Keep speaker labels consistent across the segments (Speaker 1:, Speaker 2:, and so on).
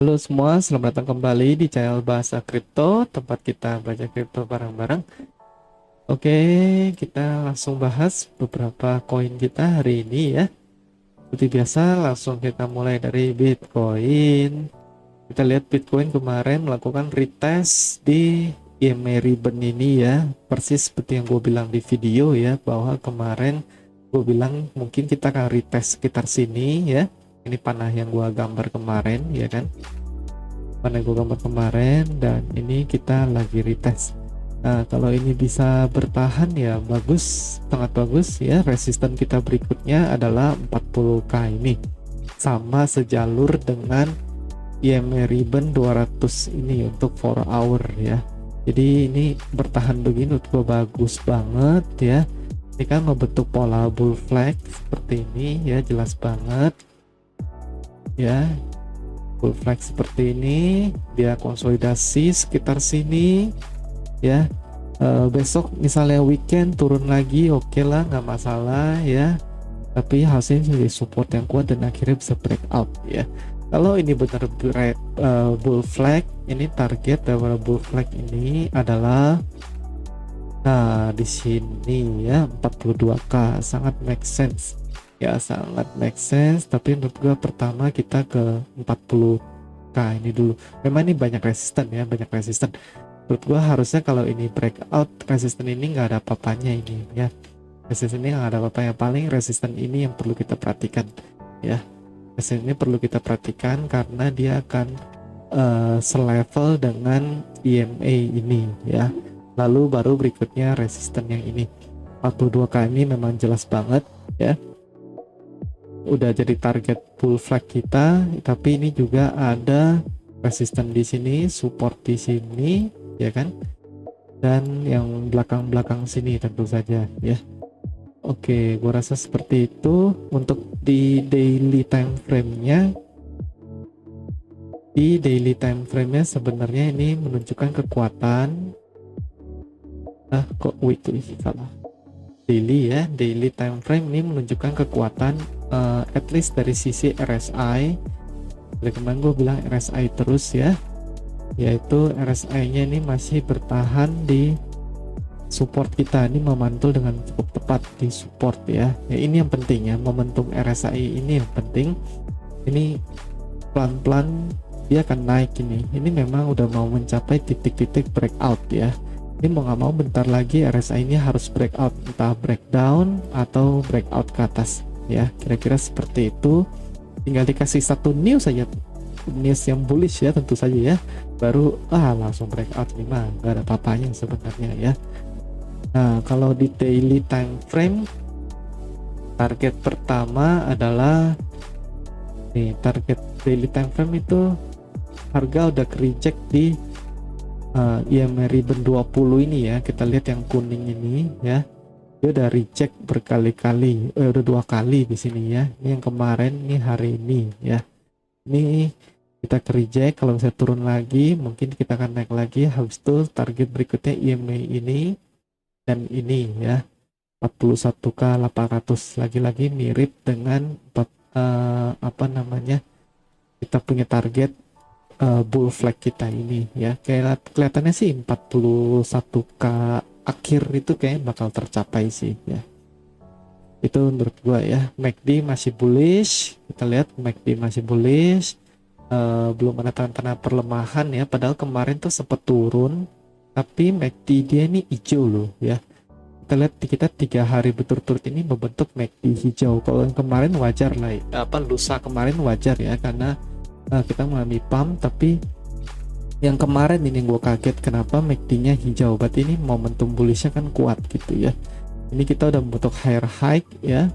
Speaker 1: Halo semua, selamat datang kembali di channel Bahasa Kripto, tempat kita belajar kripto bareng-bareng. Oke, kita langsung bahas beberapa koin kita hari ini ya. Seperti biasa, langsung kita mulai dari Bitcoin. Kita lihat Bitcoin kemarin melakukan retest di EMA Ribbon ini ya. Persis seperti yang gue bilang di video ya, bahwa kemarin gue bilang mungkin kita akan retest sekitar sini ya. Ini panah yang gue gambar kemarin ya kan. Mana gue gambar kemarin, dan ini kita lagi retest. Nah, kalau ini bisa bertahan ya bagus, sangat bagus ya. Resisten kita berikutnya adalah 40k ini, sama sejalur dengan EMA Ribbon 200 ini untuk 4 hour ya. Jadi ini bertahan begini menurut gue bagus banget ya. Ini kan membentuk pola bull flag seperti ini ya, jelas banget ya. Bull flag seperti ini, dia konsolidasi sekitar sini ya. Besok misalnya weekend turun lagi, oke lah, nggak masalah ya, tapi hasilnya jadi support yang kuat dan akhirnya bisa breakout ya. Kalau ini benar bull flag, ini target dari bull flag ini adalah, nah di sini ya, 42k, sangat make sense ya, sangat make sense. Tapi menurut gua pertama kita ke 40k ini dulu. Memang ini banyak resisten ya, banyak resisten. Menurut gua harusnya kalau ini breakout, resisten ini nggak ada apa-apanya ini ya. Resisten ini nggak ada apa-apanya, paling resisten ini yang perlu kita perhatikan ya. Resisten ini perlu kita perhatikan karena dia akan selevel dengan EMA ini ya. Lalu baru berikutnya resisten yang ini. 42k ini memang jelas banget ya, udah jadi target bull flag kita. Tapi ini juga ada resisten di sini, support di sini ya kan, dan yang belakang-belakang sini tentu saja ya. Oke, gua rasa seperti itu. Untuk di daily time frame-nya, sebenarnya ini menunjukkan kekuatan. Kok weekly salah, daily ya. Daily time frame ini menunjukkan kekuatan, at least dari sisi RSI. Dari kemarin gue bilang RSI terus ya, yaitu RSI nya ini masih bertahan di support kita, ini memantul dengan cukup tepat di support ya. Ini yang penting ya, momentum RSI ini yang penting. Ini pelan-pelan dia akan naik ini. Ini memang udah mau mencapai titik-titik breakout ya. Ini mau nggak mau bentar lagi RSI ini harus breakout, entah breakdown atau breakout ke atas ya, kira-kira seperti itu. Tinggal dikasih satu news saja, news yang bullish ya tentu saja ya, baru langsung breakout. Ini mah nggak ada apa-apanya sebenarnya ya. Nah, kalau di daily time frame, target pertama adalah nih, target daily time frame itu harga udah reject di EMA Ribbon 20 ini ya. Kita lihat yang kuning ini ya, dia udah reject berkali-kali, udah 2 kali di sini ya. Ini yang kemarin, ini hari ini ya. Ini kita ke reject. Kalau bisa turun lagi, mungkin kita akan naik lagi. Habis itu target berikutnya EMA ini dan ini ya, 41k 800. Lagi-lagi mirip dengan apa namanya, kita punya target bull flag kita ini ya. Kelihatannya sih 41k akhir itu kayaknya bakal tercapai sih ya. Itu menurut gua ya. MACD masih bullish, kita lihat MACD masih bullish, belum ada tanda-tanda perlemahan ya. Padahal kemarin tuh sempat turun, tapi MACD dia ini hijau loh ya. Kita lihat kita 3 hari berturut-turut ini membentuk MACD hijau. Kalau yang kemarin wajar lah, lusa kemarin wajar ya, karena kita mengalami pump. Tapi yang kemarin ini gue kaget kenapa MACD-nya hijau, berarti ini momentum bullish-nya kan kuat gitu ya. Ini kita udah membentuk higher high ya,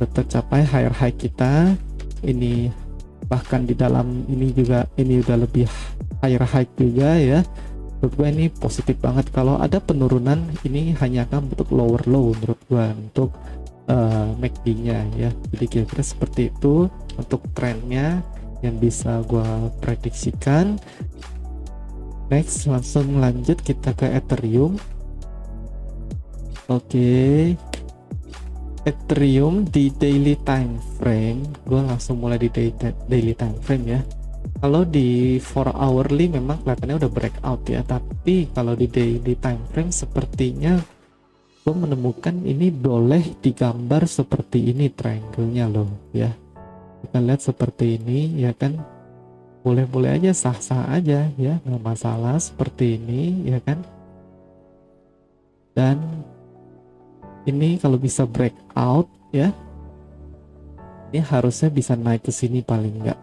Speaker 1: udah tercapai higher high kita ini, bahkan di dalam ini juga ini udah lebih higher high juga ya. Menurut gue ini positif banget. Kalau ada penurunan ini hanya akan bentuk lower low menurut gue untuk MACD-nya ya. Jadi kira-kira seperti itu untuk trennya yang bisa gue prediksikan. Next, langsung lanjut kita ke Ethereum. Oke, Ethereum di daily time frame, gue langsung mulai di daily time frame ya. Kalau di 4 hourly memang kelihatannya udah breakout ya, tapi kalau di daily time frame sepertinya gue menemukan ini boleh digambar seperti ini triangle-nya loh ya. Kita lihat seperti ini ya kan, boleh-boleh aja, sah-sah aja ya, nggak masalah seperti ini ya kan. Dan ini kalau bisa breakout ya, ini harusnya bisa naik ke sini paling enggak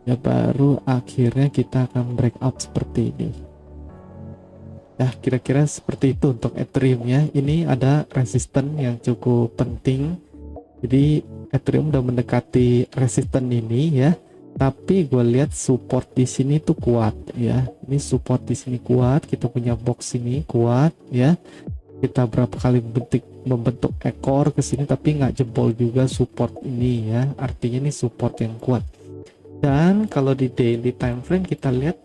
Speaker 1: ya, baru akhirnya kita akan breakout seperti ini ya. Kira-kira seperti itu untuk Ethereum ya. Ini ada resisten yang cukup penting, jadi Ethereum udah mendekati resisten ini ya, tapi gue lihat support di sini tuh kuat ya. Ini support di sini kuat, kita punya box ini kuat ya, kita berapa kali membentuk ekor ke sini tapi nggak jebol juga support ini ya, artinya ini support yang kuat. Dan kalau di daily time frame kita lihat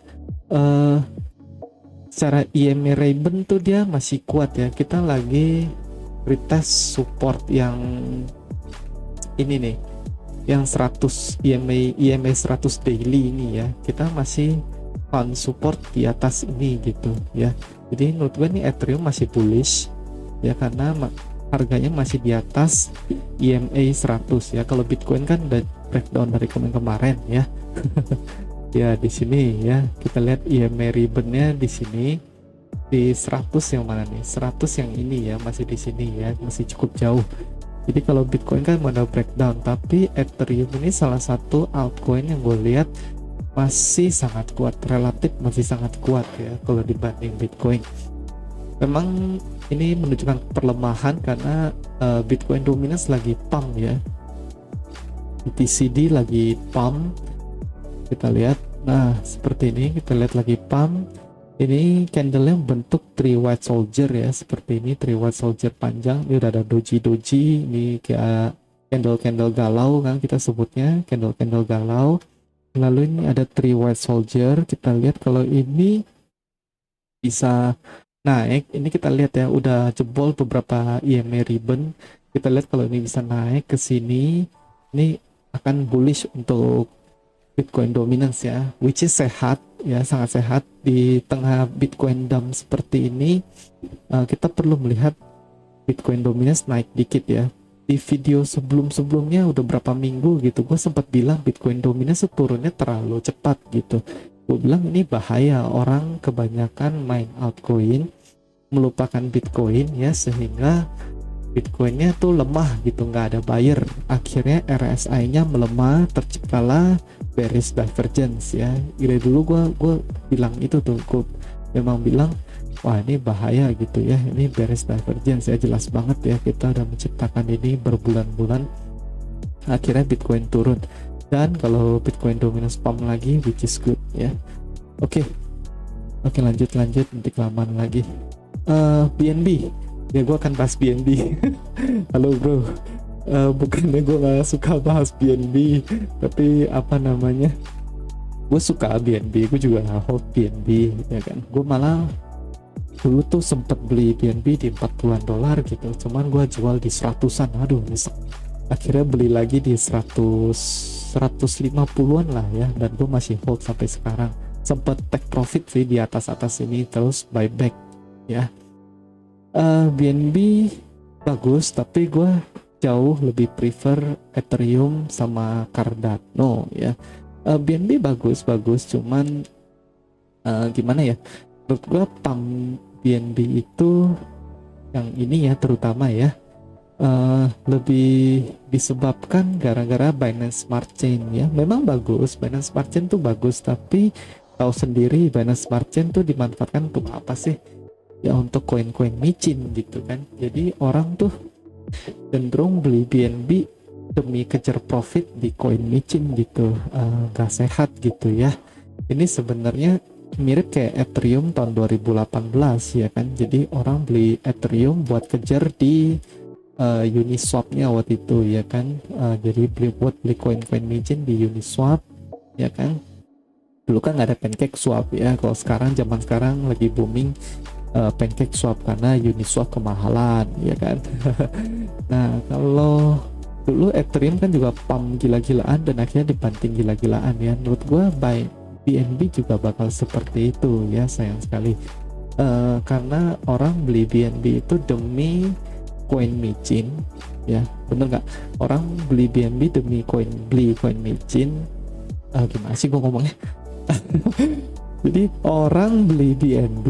Speaker 1: secara EMA Raven tuh dia masih kuat ya. Kita lagi retest support yang ini nih, yang 100 EMA 100 daily ini ya. Kita masih found support di atas ini gitu ya. Jadi menurut gue nih Ethereum masih bullish ya, karena harganya masih di atas EMA 100 ya. Kalau Bitcoin kan udah breakdown dari kemarin ya. Ya di sini ya, kita lihat EMA ribbonnya di sini di 100 yang mana nih? 100 yang ini ya, masih di sini ya, masih cukup jauh. Jadi kalau Bitcoin kan udah breakdown, tapi Ethereum ini salah satu altcoin yang gue lihat masih sangat kuat, relatif masih sangat kuat ya kalau dibanding Bitcoin. Memang ini menunjukkan perlemahan karena Bitcoin dominance lagi pump ya, BTCD lagi pump, kita lihat. Nah seperti ini, kita lihat lagi pump. Ini candle-nya bentuk 3 white soldier ya, seperti ini 3 white soldier panjang. Ini udah ada doji, ini kayak candle galau kan kita sebutnya, candle galau. Lalu ini ada 3 white soldier, kita lihat kalau ini bisa naik. Ini kita lihat ya, udah jebol beberapa EMA ribbon. Kita lihat kalau ini bisa naik ke sini, ini akan bullish untuk Bitcoin dominance ya, which is sehat ya, sangat sehat. Di tengah Bitcoin dump seperti ini, kita perlu melihat Bitcoin dominance naik dikit ya. Di video sebelumnya udah berapa minggu gitu, gue sempat bilang Bitcoin dominance turunnya terlalu cepat gitu. Gue bilang ini bahaya, orang kebanyakan main altcoin melupakan Bitcoin ya, sehingga Bitcoinnya tuh lemah gitu, nggak ada buyer. Akhirnya RSI-nya melemah, terciptalah bearish divergence ya. Dari dulu gue bilang itu tuh, gue memang bilang wah ini bahaya gitu ya, ini bearish divergence ya, jelas banget ya, kita udah menciptakan ini berbulan-bulan. Akhirnya Bitcoin turun, dan kalau Bitcoin dominance pump lagi, which is good ya. Oke, lanjut nanti kelamaan lagi. BNB ya, gue akan bahas BNB. Halo bro, bukannya gue gak suka bahas BNB, tapi apa namanya, gue suka BNB, gue juga hold BNB ya kan. Gue malah dulu tuh sempet beli BNB di $40 gitu, cuman gue jual di 100-an, aduh nyesek. Akhirnya beli lagi di 150-an lah ya, dan gue masih hold sampai sekarang. Sempet take profit sih di atas ini, terus buyback ya. BNB bagus, tapi gue jauh lebih prefer Ethereum sama Cardano ya. BNB bagus, cuman gimana ya, menurut gue pump BNB itu yang ini ya, terutama ya, lebih disebabkan gara-gara Binance Smart Chain ya. Memang bagus, Binance Smart Chain tuh bagus, tapi tahu sendiri Binance Smart Chain tuh dimanfaatkan untuk apa sih? Ya untuk koin-koin micin gitu kan. Jadi orang tuh cenderung beli BNB demi kejar profit di koin micin gitu, gak sehat gitu ya. Ini sebenarnya mirip kayak Ethereum tahun 2018 ya kan. Jadi orang beli Ethereum buat kejar di Uniswap-nya waktu itu ya kan. Jadi buat beli koin-koin micin di Uniswap ya kan. Dulu kan nggak ada PancakeSwap ya. Kalau sekarang, zaman sekarang lagi booming PancakeSwap karena Uniswap kemahalan ya kan. Nah kalau dulu Ethereum kan juga pump gila-gilaan dan akhirnya dibanting gila-gilaan ya. Menurut gua buy BNB juga bakal seperti itu ya, sayang sekali. Karena orang beli BNB itu demi koin micin ya, bener nggak? Orang beli BNB demi beli koin micin. Gimana sih gua ngomongnya? Jadi orang beli BNB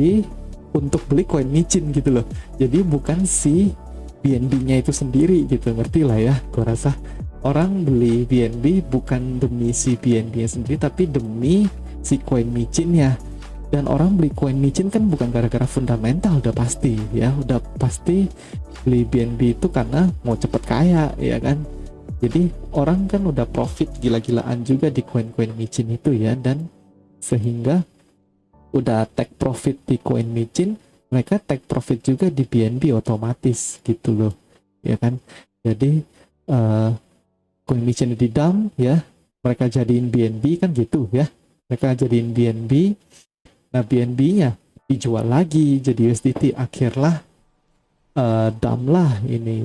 Speaker 1: untuk beli koin micin gitu loh. Jadi bukan si BNB-nya itu sendiri gitu, ngerti lah ya. Gua rasa orang beli BNB bukan demi si BNB-nya sendiri, tapi demi si koin micinnya. Dan orang beli koin micin kan bukan gara-gara fundamental, udah pasti ya, udah pasti beli BNB itu karena mau cepet kaya ya kan. Jadi orang kan udah profit gila-gilaan juga di koin-koin micin itu ya, dan sehingga udah take profit di koin micin, mereka take profit juga di BNB otomatis gitu loh ya kan. Jadi koin micin di dump ya, mereka jadiin BNB kan gitu ya, mereka jadiin BNB. Nah BNB-nya dijual lagi jadi USDT, akhirnya dump lah ini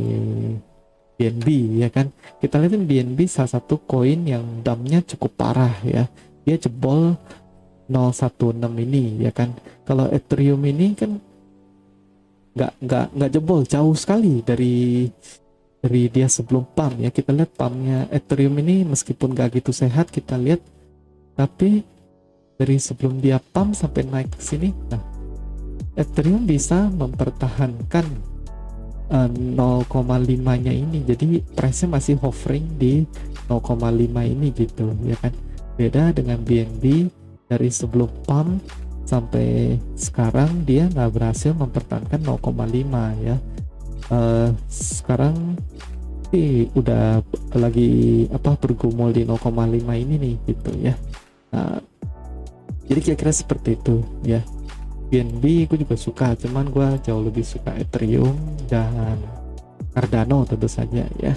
Speaker 1: BNB ya kan. Kita lihat BNB salah satu koin yang dumpnya cukup parah ya, dia jebol 016 ini ya kan. Kalau Ethereum ini kan nggak jebol, jauh sekali dari dia sebelum pump ya. Kita lihat pumpnya Ethereum ini meskipun nggak gitu sehat kita lihat, tapi dari sebelum dia pump sampai naik ke sini, nah Ethereum bisa mempertahankan 0,5-nya ini, jadi price-nya masih hovering di 0,5 ini gitu ya kan. Beda dengan BNB, dari sebelum pump sampai sekarang dia nggak berhasil mempertahankan 0,5 ya. Sekarang sih udah lagi bergumul di 0,5 ini nih gitu ya. Nah, jadi kira-kira seperti itu ya. BNB gue juga suka, cuman gue jauh lebih suka Ethereum dan Cardano tentu saja ya.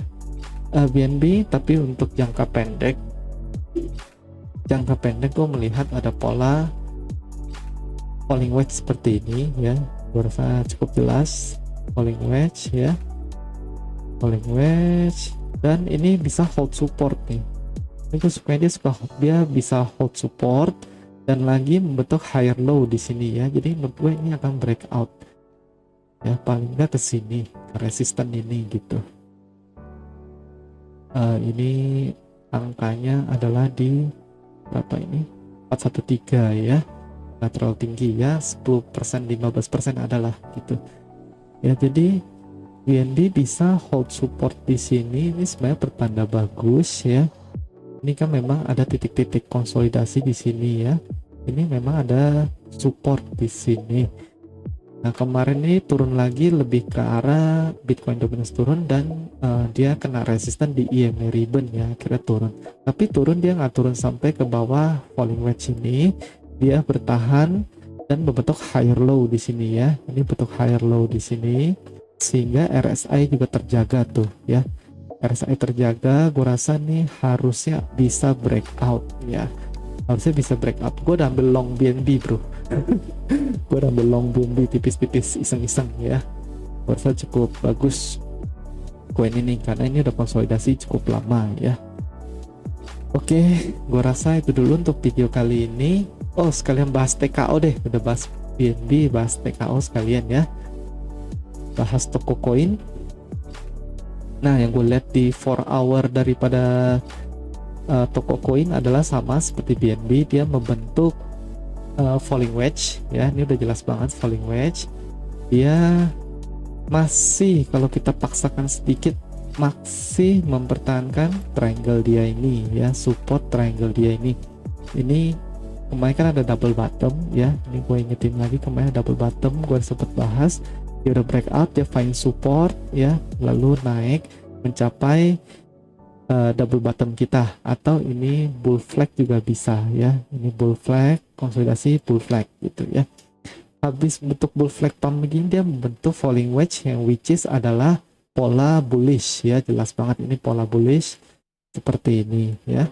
Speaker 1: BNB tapi untuk jangka pendek gue melihat ada pola falling wedge seperti ini ya. Gue rasa cukup jelas falling wedge ya, falling wedge, dan ini bisa hold support nih. Ini gue suka, dia bisa hold support dan lagi membentuk higher low di sini ya. Jadi menurut gue ini akan breakout ya, paling nggak ke sini, ke resisten ini gitu. Ini angkanya adalah di berapa ini, 413 ya, nggak terlalu tinggi ya, 10% 15% adalah gitu ya. Jadi BNB bisa hold support di sini, ini sebenarnya pertanda bagus ya. Ini kan memang ada titik-titik konsolidasi di sini ya. Ini memang ada support di sini. Nah kemarin ini turun lagi lebih ke arah Bitcoin dominance turun, dan dia kena resisten di EMA ribbon ya, akhirnya turun. Tapi turun dia nggak turun sampai ke bawah falling wedge ini, dia bertahan dan membentuk higher low di sini ya. Ini bentuk higher low di sini, sehingga RSI juga terjaga tuh ya. RSI terjaga, gue rasa nih harusnya bisa breakout ya, harusnya bisa breakout. Gue udah ambil long BNB bro. Gue udah ambil long BNB tipis-tipis iseng-iseng ya. Gue rasa cukup bagus koin ini karena ini udah konsolidasi cukup lama ya. Oke, gue rasa itu dulu untuk video kali ini. Oh sekalian bahas TKO deh, udah bahas BNB, bahas TKO sekalian ya, bahas toko koin. Nah yang gue lihat di 4 hour daripada toko koin adalah sama seperti BNB, dia membentuk falling wedge ya. Ini udah jelas banget falling wedge. Dia masih, kalau kita paksakan sedikit, masih mempertahankan triangle dia ini ya, support triangle dia ini. Ini kemarin kan ada double bottom ya, ini gue ingetin lagi, kemarin double bottom gue sempat bahas. Dia udah breakout, dia find support ya, lalu naik mencapai double bottom kita, atau ini bull flag juga bisa ya. Ini bull flag, konsolidasi bull flag gitu ya. Habis bentuk bull flag pump begini, dia membentuk falling wedge yang which is adalah pola bullish ya, jelas banget ini pola bullish seperti ini ya.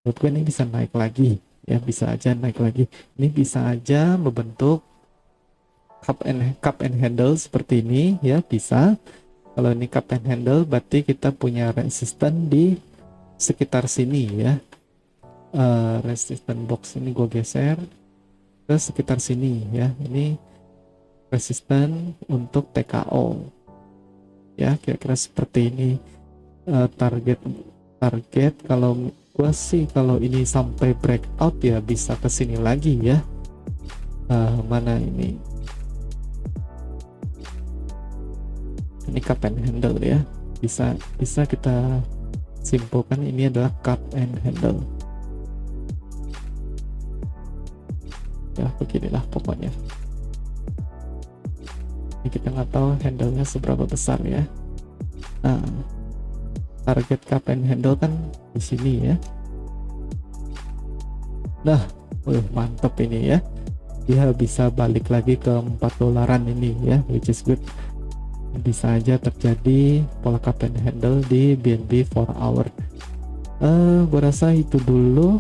Speaker 1: Menurut gue ini bisa naik lagi ya, bisa aja naik lagi. Ini bisa aja membentuk cup and handle seperti ini ya, bisa. Kalau ini cup and handle berarti kita punya resisten di sekitar sini ya. Resisten box ini gue geser ke sekitar sini ya. Ini resisten untuk TKO ya, kira-kira seperti ini. Target kalau gue sih kalau ini sampai breakout ya bisa ke sini lagi ya. Mana ini cup and handle ya, bisa kita simpulkan ini adalah cup and handle ya. Beginilah pokoknya, ini kita nggak tahu handle-nya seberapa besar ya. Nah, target cup and handle kan di sini ya. Nah, mantap ini ya, dia bisa balik lagi ke $4 ini ya, which is good. Bisa aja terjadi pola cup and handle di BNB 4 hour. Gue rasa itu dulu.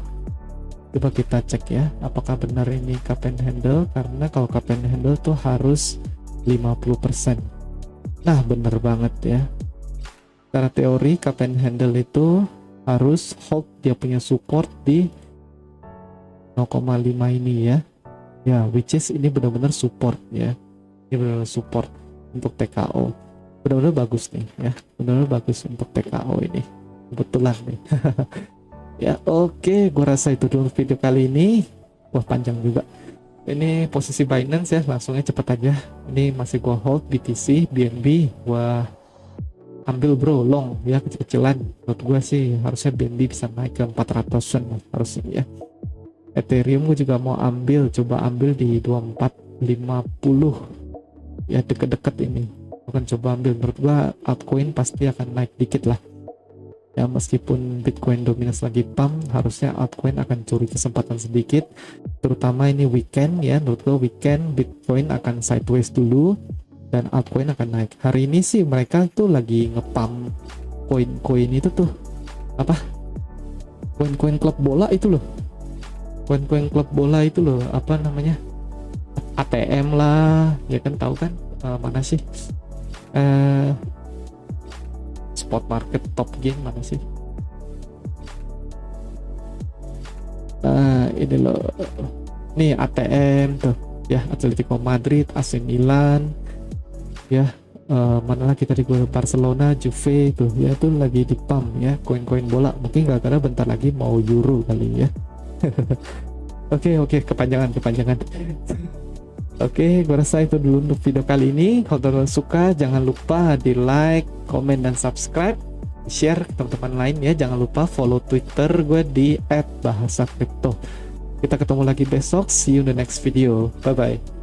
Speaker 1: Coba kita cek ya, apakah benar ini cup and handle, karena kalau cup and handle tuh harus 50%. Nah, bener banget ya. Secara teori cup and handle itu harus hold dia punya support di 0,5 ini ya. Ya, which is ini benar-benar support ya. Ini benar-benar support untuk TKO. Benar-benar bagus nih ya. Benar-benar bagus untuk TKO ini. Kebetulan nih. Ya, oke, gua rasa itu dulu video kali ini. Wah, panjang juga. Ini posisi Binance ya, langsungnya cepet aja. Ini masih gua hold BTC, BNB, gua ambil bro long ya, kecil-kecilan. Menurut gua sih harusnya BNB bisa naik ke 400-an harusnya ya. Ethereum gue juga mau ambil, coba ambil di 2450 ya, deket-deket ini akan coba ambil. Menurut gua altcoin pasti akan naik dikit lah ya, meskipun Bitcoin dominasi lagi pump, harusnya altcoin akan curi kesempatan sedikit, terutama ini weekend ya. Menurut gua weekend Bitcoin akan sideways dulu dan altcoin akan naik. Hari ini sih mereka tuh lagi ngepump koin-koin itu tuh, apa, koin-koin klub bola itu loh, koin-koin klub bola itu loh, apa namanya, ATM lah ya kan, tahu kan. Mana sih spot market top game mana sih, ini loh nih ATM tuh ya, Atletico Madrid, AC Milan ya, mana lagi tadi gue, Barcelona, Juve tuh ya, tuh lagi di pump ya koin-koin bola. Mungkin gara-gara bentar lagi mau Euro kali ya. Oke, kepanjangan. Oke, gue rasa itu dulu untuk video kali ini. Kalau teman-teman suka, jangan lupa di like, komen, dan subscribe, share ke teman-teman lain ya. Jangan lupa follow Twitter gue di @bahasakripto. Kita ketemu lagi besok. See you in the next video. Bye bye.